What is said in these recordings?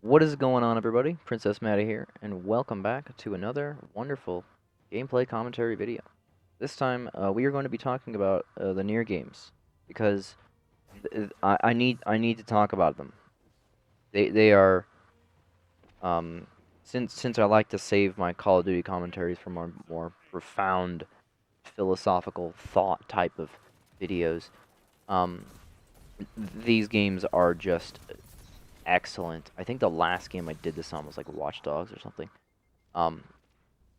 What is going on, everybody? Princess Matty here, and welcome back to another wonderful gameplay commentary video. This time, we are going to be talking about the Nier games because I need to talk about them. They are since I like to save my Call of Duty commentaries for more profound philosophical thought type of videos. Um, these games are just excellent. I think the last game I did this on was like Watch Dogs or something. Um,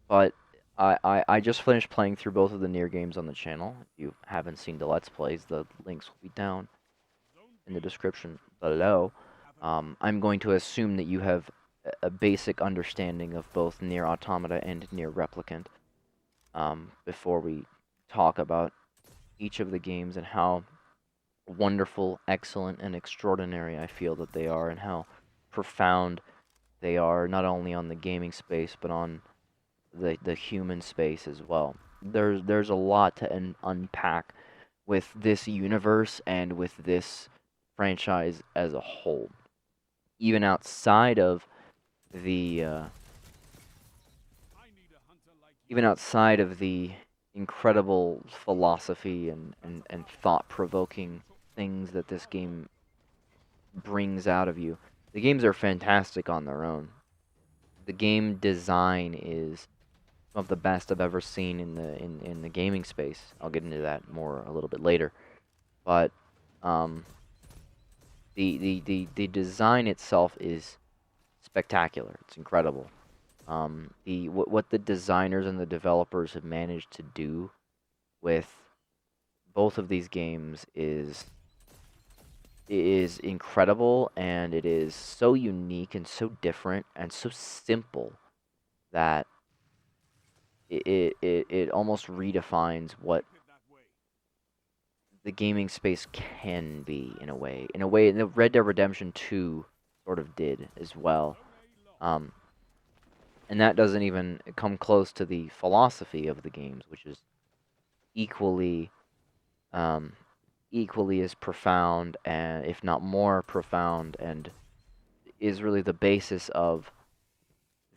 but I just finished playing through both of the Nier games on the channel. If you haven't seen the Let's Plays, the links will be down in the description below. I'm going to assume that you have a basic understanding of both Nier Automata and Nier Replicant before we talk about each of the games and how wonderful, excellent, and extraordinary I feel that they are, and how profound they are, not only on the gaming space, but on the human space as well. There's a lot to unpack with this universe and with this franchise as a whole. Even outside of the even outside of the incredible philosophy and thought-provoking things that this game brings out of you. The games are fantastic on their own. The game design is some of the best I've ever seen in the gaming space. I'll get into that more a little bit later. But um, the design itself is spectacular. It's incredible. What the designers and the developers have managed to do with both of these games is incredible, and it is so unique and so different and so simple that it almost redefines what the gaming space can be in a way. In a way, the Red Dead Redemption 2 sort of did as well. Um, and that doesn't even come close to the philosophy of the games, which is equally um, equally as profound, and if not more profound, and is really the basis of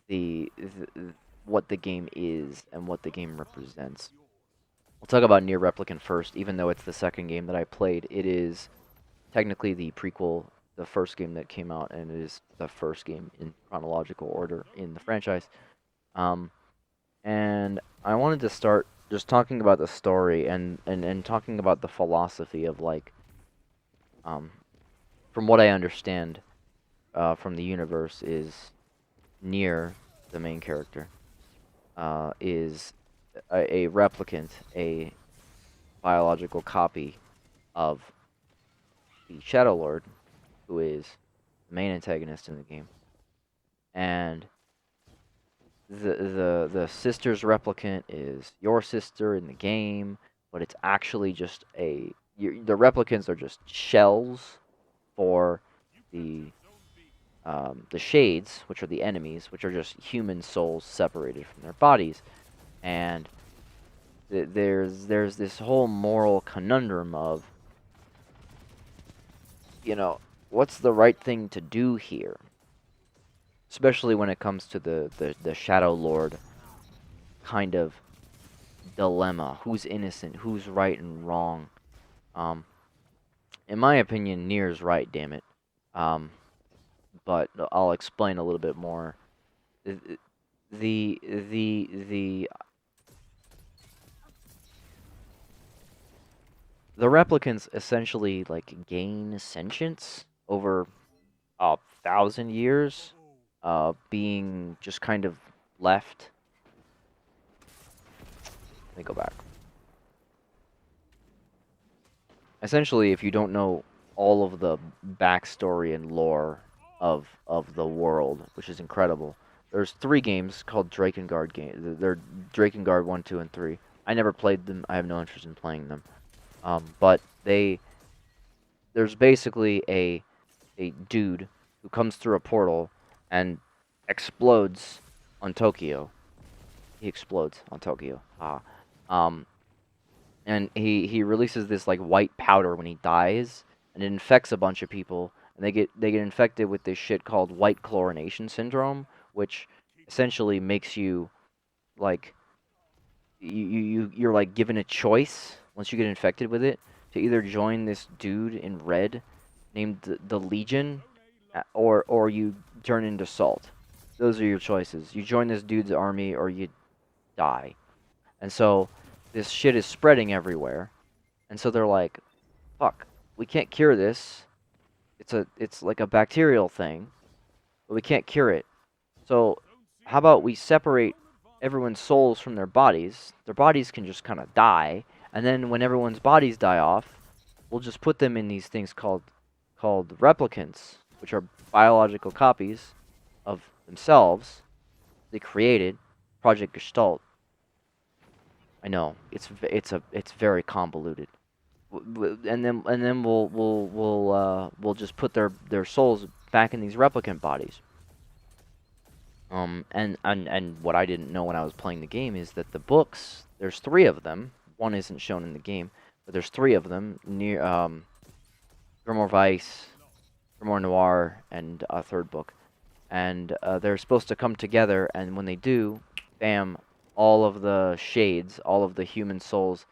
the what the game is and what the game represents. We'll talk about Nier Replicant first, even though it's the second game that I played. It is technically the prequel, the first game that came out, and it is the first game in chronological order in the franchise. Um, and I wanted to start just talking about the story and talking about the philosophy of like, um, from what I understand, from the universe is Nier, the main character, is a replicant, a biological copy of the Shadow Lord, who is the main antagonist in the game, and the sister's replicant is your sister in the game, but it's actually just the replicants are just shells for the the shades, which are the enemies, which are just human souls separated from their bodies, and there's this whole moral conundrum of, you know, what's the right thing to do here, especially when it comes to the Shadow Lord kind of dilemma. Who's innocent? Who's right and wrong? Um, in my opinion, Nier's right, damn it. Um, but I'll explain a little bit more. The the replicants essentially like gain sentience over 1,000 years, being just kind of left. Let me go back. Essentially, if you don't know all of the backstory and lore of the world, which is incredible, there's three games called Drakengard game. They're Drakengard 1, 2, and 3. I never played them. I have no interest in playing them. But there's basically a dude who comes through a portal and explodes on Tokyo. He explodes on Tokyo. Um, and he releases this like white powder when he dies, and it infects a bunch of people, and they get infected with this shit called white chlorination syndrome, which essentially makes you like you're like given a choice once you get infected with it to either join this dude in red named the Legion, or you turn into salt. Those are your choices. You join this dude's army or you die. And so this shit is spreading everywhere. And so they're like, "Fuck, we can't cure this. It's like a bacterial thing, but we can't cure it. So how about we separate everyone's souls from their bodies? Their bodies can just kind of die, and then when everyone's bodies die off, we'll just put them in these things called replicants, which are biological copies of themselves they created. Project Gestalt. I know it's very convoluted. And then we'll just put their souls back in these replicant bodies. And what I didn't know when I was playing the game is that the books, there's three of them. One isn't shown in the game, but there's three of them. Near Grimoire Weiss, Grimoire Noir, and a third book. And they're supposed to come together, and when they do, bam, all of the shades, all of the human souls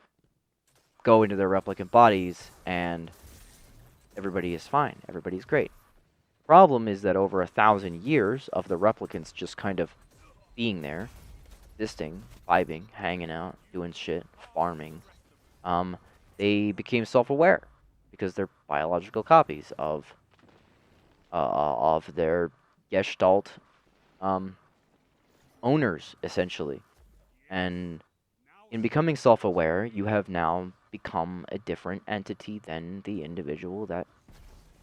go into their replicant bodies, and everybody is fine. Everybody's great. Problem is that over 1,000 years of the replicants just kind of being there, existing, vibing, hanging out, doing shit, farming, they became self-aware because they're biological copies of their Gestalt owners, essentially. And in becoming self-aware, you have now become a different entity than the individual that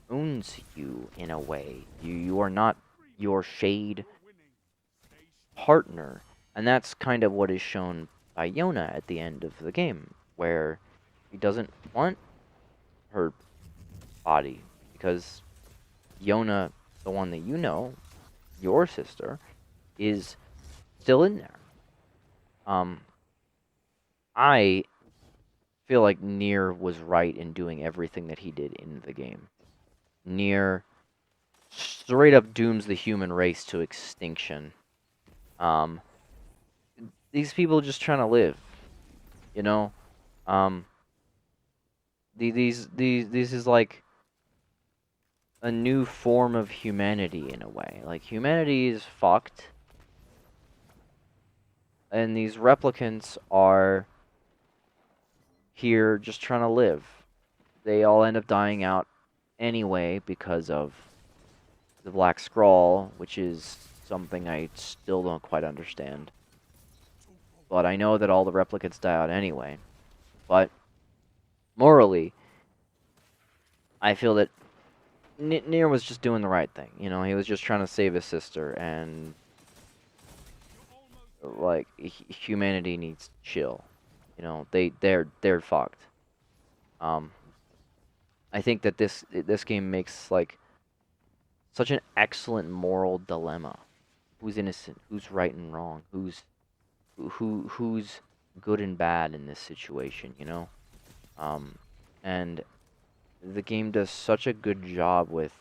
owns you in a way. You are not your shade partner. And that's kind of what is shown by Yona at the end of the game, where he doesn't want her body because Yona, the one that you know, your sister, is still in there. I feel like Nier was right in doing everything that he did in the game. Nier straight up dooms the human race to extinction. Um, these people just trying to live, you know. Um, these is like a new form of humanity in a way. Like humanity is fucked, and these replicants are here just trying to live. They all end up dying out anyway because of the Black Scrawl, which is something I still don't quite understand. But I know that all the replicants die out anyway. But morally, I feel that Nier was just doing the right thing. You know, he was just trying to save his sister, and like humanity needs to chill. You know, they're fucked. Um, I think that this game makes like such an excellent moral dilemma. Who's innocent? Who's right and wrong? Who's good and bad in this situation? You know, um, and the game does such a good job with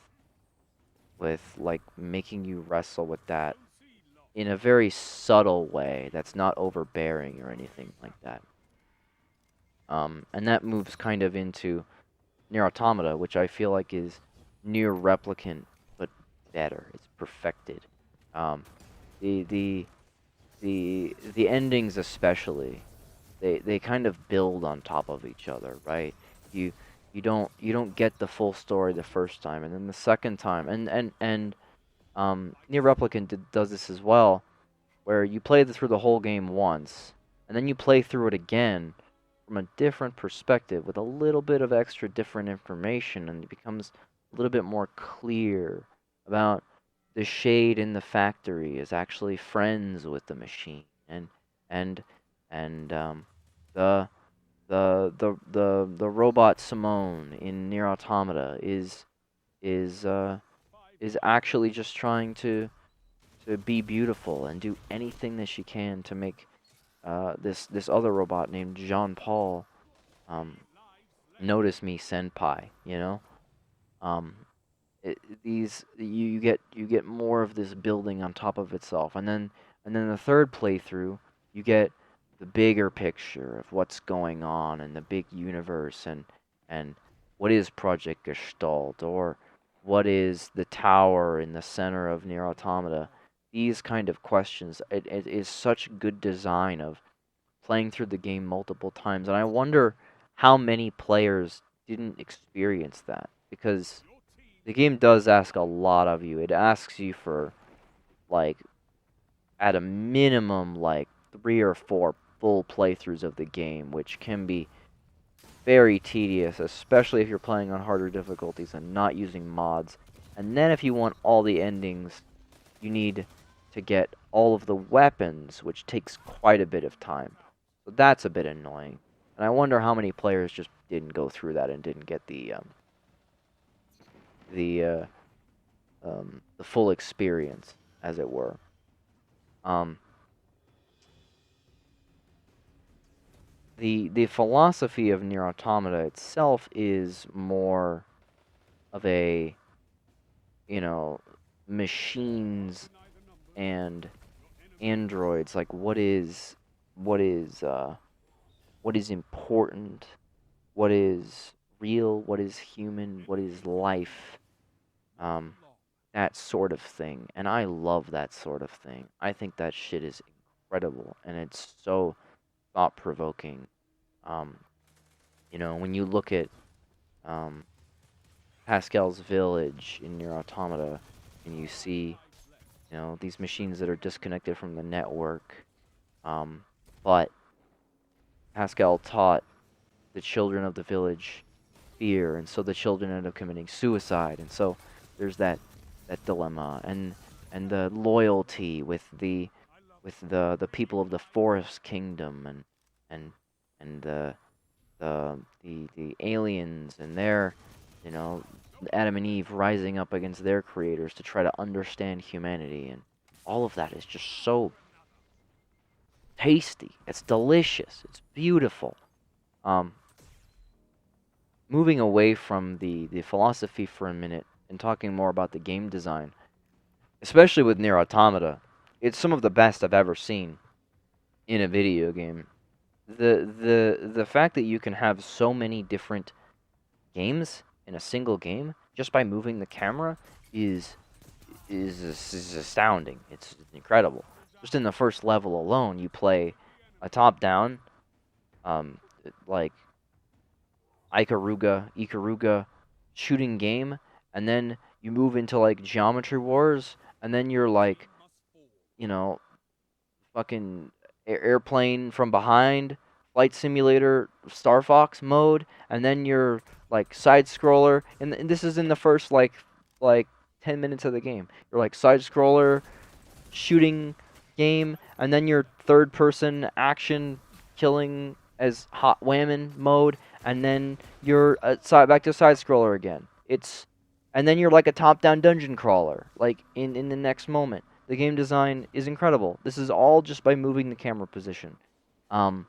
like making you wrestle with that in a very subtle way that's not overbearing or anything like that. And that moves kind of into Nier Automata, which I feel like is Nier Replicant but better. It's perfected. Um, the the the endings especially, they kind of build on top of each other, right? You you don't get the full story the first time, and then the second time, and Nier Replicant does this as well, where you play through the whole game once, and then you play through it again from a different perspective with a little bit of extra different information, and it becomes a little bit more clear about the shade in the factory is actually friends with the machine, and and the the robot Simone in Nier Automata is is actually just trying to be beautiful and do anything that she can to make this other robot named Jean Paul notice me senpai. You know, um, you get more of this building on top of itself, and then the third playthrough you get the bigger picture of what's going on in the big universe, and what is Project Gestalt, or what is the tower in the center of Nier Automata. These kind of questions, it is such good design of playing through the game multiple times, and I wonder how many players didn't experience that, because the game does ask a lot of you. It asks you for, like, at a minimum, like 3 or 4 full playthroughs of the game, which can be very tedious, especially if you're playing on harder difficulties and not using mods. And then if you want all the endings, you need to get all of the weapons, which takes quite a bit of time. So that's a bit annoying. And I wonder how many players just didn't go through that and didn't get the uh, the full experience, as it were. Um, the philosophy of Nier Automata itself is more of a, you know, machines and androids, like what is uh what is important, what is real, what is human, what is life, um that sort of thing. And I love that sort of thing. I think that shit is incredible, and it's so thought provoking. um when you look at um Pascal's village in Nier Automata, and you see, these machines that are disconnected from the network. But Pascal taught the children of the village fear, and so the children end up committing suicide, and so there's that dilemma, and the loyalty with the people of the Forest Kingdom, and and the aliens and their, you know, Adam and Eve rising up against their creators to try to understand humanity, and all of that is just so tasty. It's delicious. It's beautiful. Um, Moving away from the philosophy for a minute and talking more about the game design, especially with Nier Automata, it's some of the best I've ever seen in a video game. The fact that you can have so many different games in a single game just by moving the camera is is astounding. It's incredible. Just in the first level alone, you play a top-down, um, like Ikaruga shooting game, and then you move into like Geometry Wars, and then you're like, you know, fucking airplane from behind, flight simulator, Star Fox mode, and then you're like side scroller, and this is in the first like 10 minutes of the game. You're like side scroller, shooting game, and then your third person action killing as hot whammon mode, and then you're back to side scroller again. And then you're like a top down dungeon crawler, like in the next moment. The game design is incredible. This is all just by moving the camera position. Um,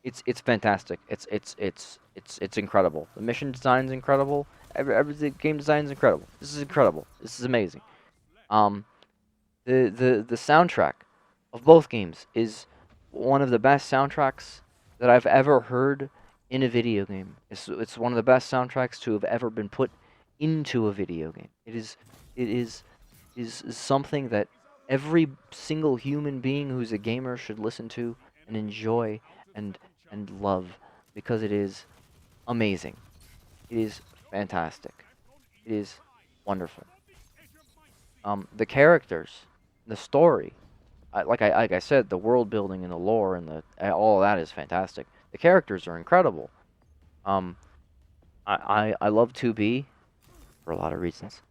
it's fantastic. It's incredible. The mission design's incredible. The game design's incredible. This is incredible. This is amazing. Um, the soundtrack of both games is one of the best soundtracks that I've ever heard in a video game. It's one of the best soundtracks to have ever been put into a video game. It is something that every single human being who's a gamer should listen to and enjoy and love, because it is amazing. It is fantastic. It is wonderful. The characters, the story, like I said, the world building and the lore and all of that is fantastic. The characters are incredible. Um, I love 2B for a lot of reasons.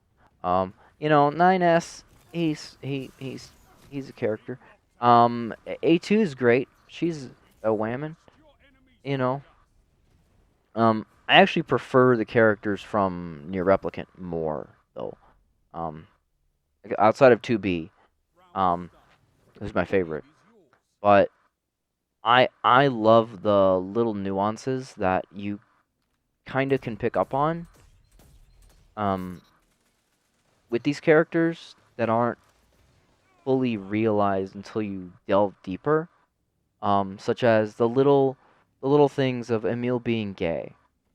9S, he's a character. A2 is great. She's a whammon. You know. I actually prefer the characters from Near Replicant more though. Um, Outside of 2B, who's my favorite. But I love the little nuances that you kind of can pick up on. Um, with these characters that aren't fully realized until you delve deeper, such as the little things of Emil being gay,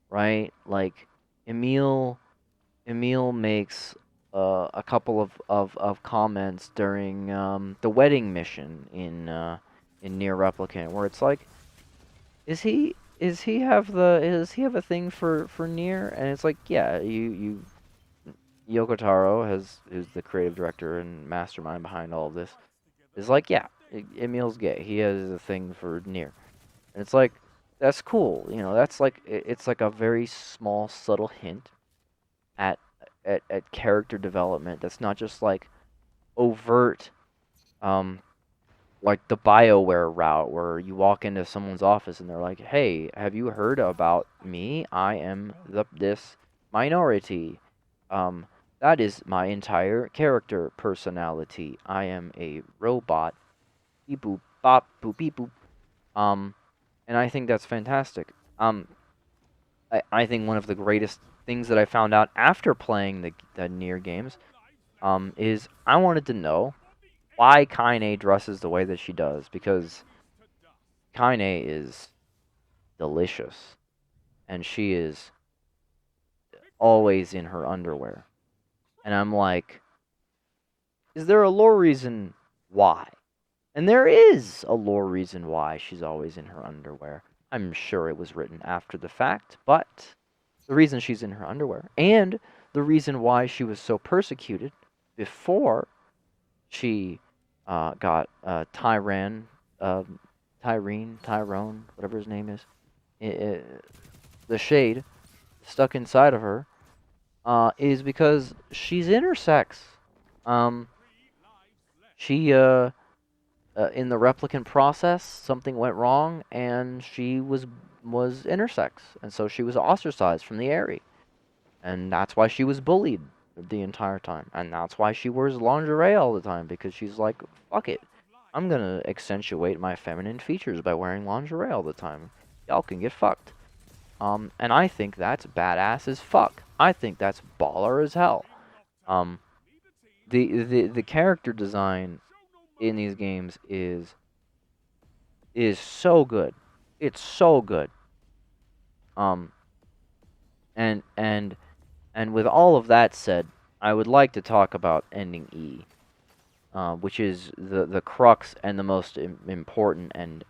right? Like Emil Emil makes a couple of comments during the wedding mission in Nier Replicant, where it's like, does he have a thing for Nier? And it's like, yeah, you Yoko Taro has who's the creative director and mastermind behind all of this is like, yeah, Emil's gay. He has a thing for Nier, and it's like that's cool. You know, that's like it's like a very small subtle hint at at character development that's not just like overt, um like the BioWare route where you walk into someone's office and they're like, "Hey, have you heard about me? I am this minority. Um, that is my entire character personality. I am a robot. Beep boop bop boop beep boop." Um, and I think that's fantastic. I think one of the greatest things that I found out after playing the Nier games, is I wanted to know why Kaine dresses the way that she does, because Kaine is delicious, and she is always in her underwear. And I'm like, is there a lore reason why? And there is a lore reason why she's always in her underwear. I'm sure it was written after the fact, but the reason she's in her underwear, and the reason why she was so persecuted before she got uh, Tyrone, whatever his name is, I the shade stuck inside of her, is because she's intersex. Um, she in the replicant process, something went wrong, and she was intersex, and so she was ostracized from the area, and that's why she was bullied the entire time, and that's why she wears lingerie all the time, because she's like, fuck it, I'm gonna accentuate my feminine features by wearing lingerie all the time. Y'all can get fucked. And I think that's badass as fuck. I think that's baller as hell. Um, the character design in these games is so good. It's so good. Um, and and and with all of that said, I would like to talk about ending E, which is the crux and the most important and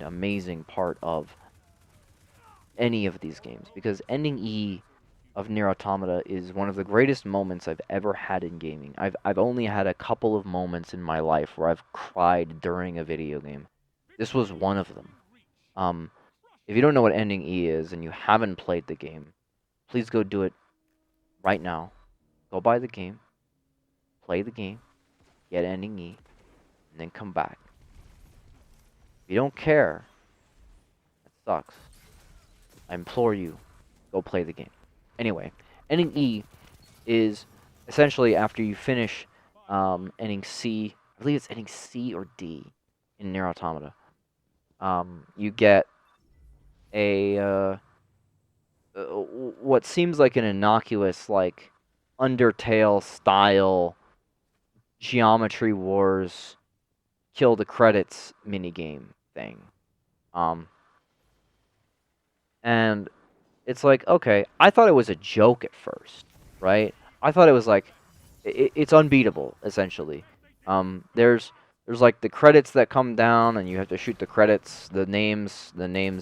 amazing part of any of these games, because ending E of Nier Automata is one of the greatest moments I've ever had in gaming. I've only had a couple of moments in my life where I've cried during a video game. This was one of them. Um, if you don't know what ending E is and you haven't played the game, please go do it right now. Go buy the game, play the game, get ending E, and then come back. If you don't care, that sucks. I implore you, go play the game. Anyway, ending E is essentially after you finish ending C. I believe it's ending C or D in Nier Automata. You get a what seems like an innocuous, like Undertale style Geometry Wars kill the credits minigame thing. Um, and it's like, okay, I thought it was a joke at first, right? I thought it was like, it's unbeatable, essentially. There's like the credits that come down, and you have to shoot the credits, the names,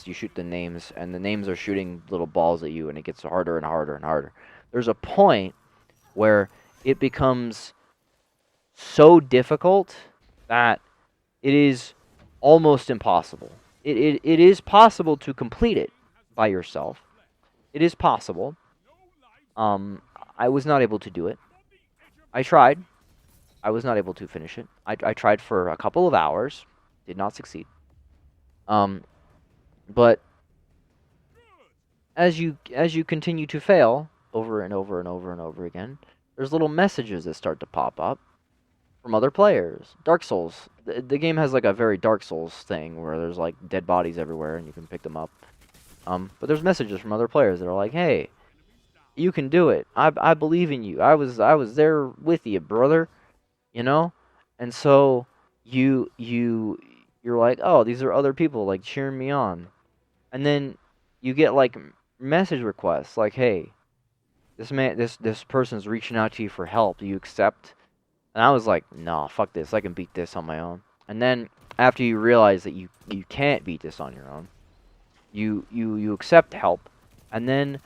you shoot the names, and the names are shooting little balls at you, and it gets harder and harder and harder. There's a point where it becomes so difficult that it is almost impossible. It is possible to complete it by yourself. It is possible. Um, I was not able to do it. I tried. I was not able to finish it. I tried for a couple of hours, did not succeed. Um, but as you continue to fail over and over and over and over again, there's little messages that start to pop up from other players. Dark Souls. The game has like a very Dark Souls thing where there's like dead bodies everywhere and you can pick them up. But there's messages from other players that are like, "Hey, You can do it. I believe in you. I was there with you, brother. You know, and so you're like, oh, these are other people like cheering me on, and then you get like message requests like, hey, this person's reaching out to you for help. Do you accept? And I was like, nah, fuck this. I can beat this on my own. And then after you realize that you can't beat this on your own, you accept help, and then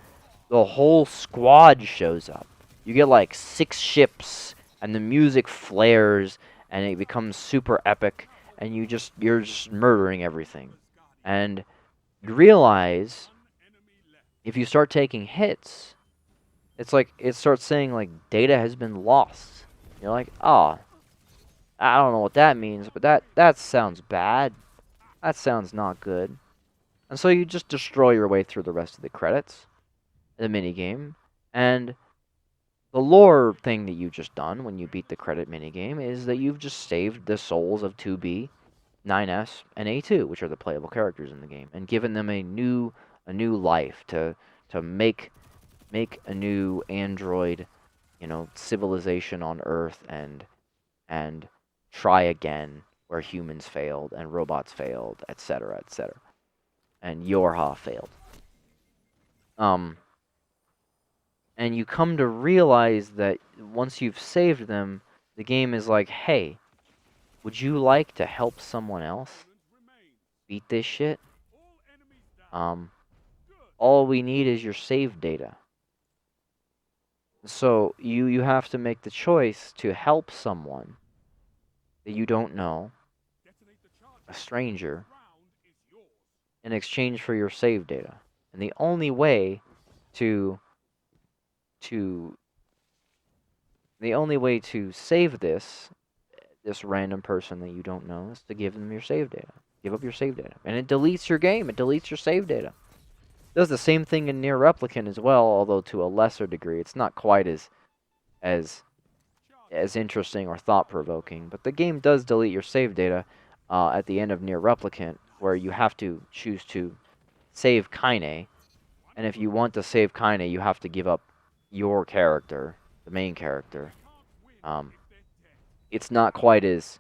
the whole squad shows up. You get like 6 ships, and the music flares, and it becomes super epic, and you're just murdering everything. And you realize if you start taking hits, it's like it starts saying like data has been lost. You're like, oh, I don't know what that means, but that sounds bad. That sounds not good. And so you just destroy your way through the rest of the credits, the minigame, and the lore thing that you've just done when you beat the credit minigame is that you've just saved the souls of 2B, 9S, and A2, which are the playable characters in the game, and given them a new life to make a new android, civilization on Earth and try again where humans failed and robots failed, etc., etc. And Yorha failed. Um, and you come to realize that once you've saved them, the game is like, hey, would you like to help someone else beat this shit? Um, all we need is your save data. So you have to make the choice to help someone that you don't know, a stranger, in exchange for your save data. And the only way to to the only way to save this random person that you don't know is to give them your save data. Give up your save data. And it deletes your game. It deletes your save data. It does the same thing in Nier Replicant as well, although to a lesser degree. It's not quite as as interesting or thought-provoking. But the game does delete your save data at the end of Nier Replicant, where you have to choose to save Kaine. And if you want to save Kaine, you have to give up your character, the main character. Um, it's not quite as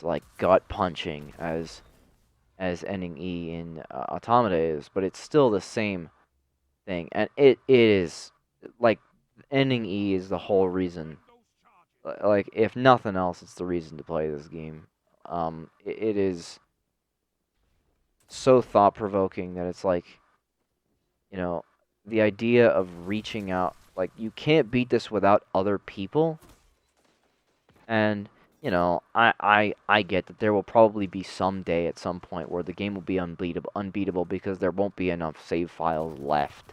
like gut punching as ending E in Automata is, but it's still the same thing, and it is like ending E is the whole reason. Like if nothing else, it's the reason to play this game. It is so thought provoking that it's like, you know, the idea of reaching out. Like you can't beat this without other people. And, I get that there will probably be some day at some point where the game will be unbeatable because there won't be enough save files left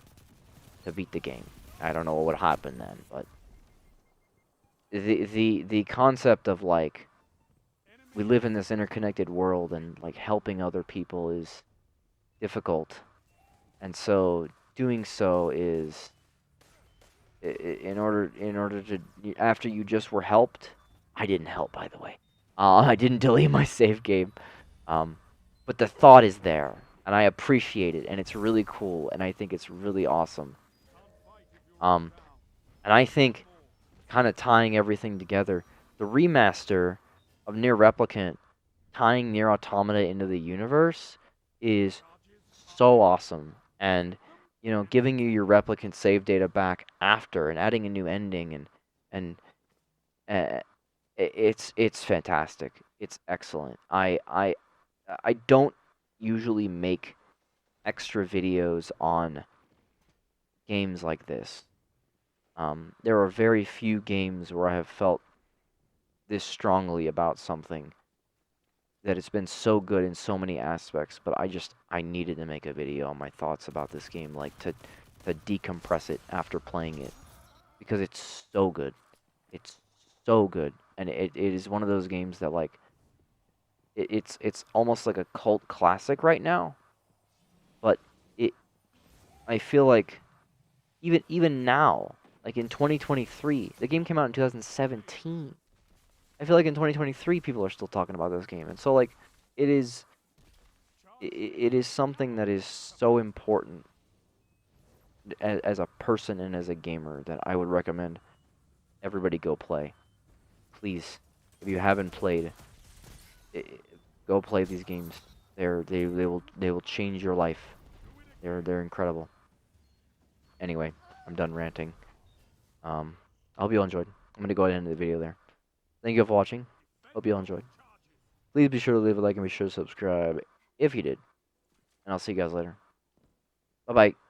to beat the game. I don't know what would happen then, but the concept of like we live in this interconnected world and like helping other people is difficult. And so doing so is in order to after you just were helped. I didn't help, by the way. I didn't delete my save game. Um, but the thought is there, and I appreciate it, and it's really cool, and I think it's really awesome. Um, and I think, kind of tying everything together, the remaster of Nier Replicant, tying Nier Automata into the universe, is so awesome. And, giving you your Replicant save data back after, and adding a new ending, and uh, it's fantastic. It's excellent. I don't usually make extra videos on games like this. There are very few games where I have felt this strongly about something that it's been so good in so many aspects, but I needed to make a video on my thoughts about this game, like to decompress it after playing it because it's so good. It's so good, and it is one of those games that like it's almost like a cult classic right now. But it I feel like even now, like in 2023, the game came out in 2017. I feel like in 2023 people are still talking about this game, and so like it is it is something that is so important as a person and as a gamer that I would recommend everybody go play. Please, if you haven't played, i- go play these games. They will change your life. They're incredible. Anyway, I'm done ranting. Um, I hope you all enjoyed. I'm gonna go ahead and end the video there. Thank you all for watching. Hope you all enjoyed. Please be sure to leave a like and be sure to subscribe if you did. And I'll see you guys later. Bye bye.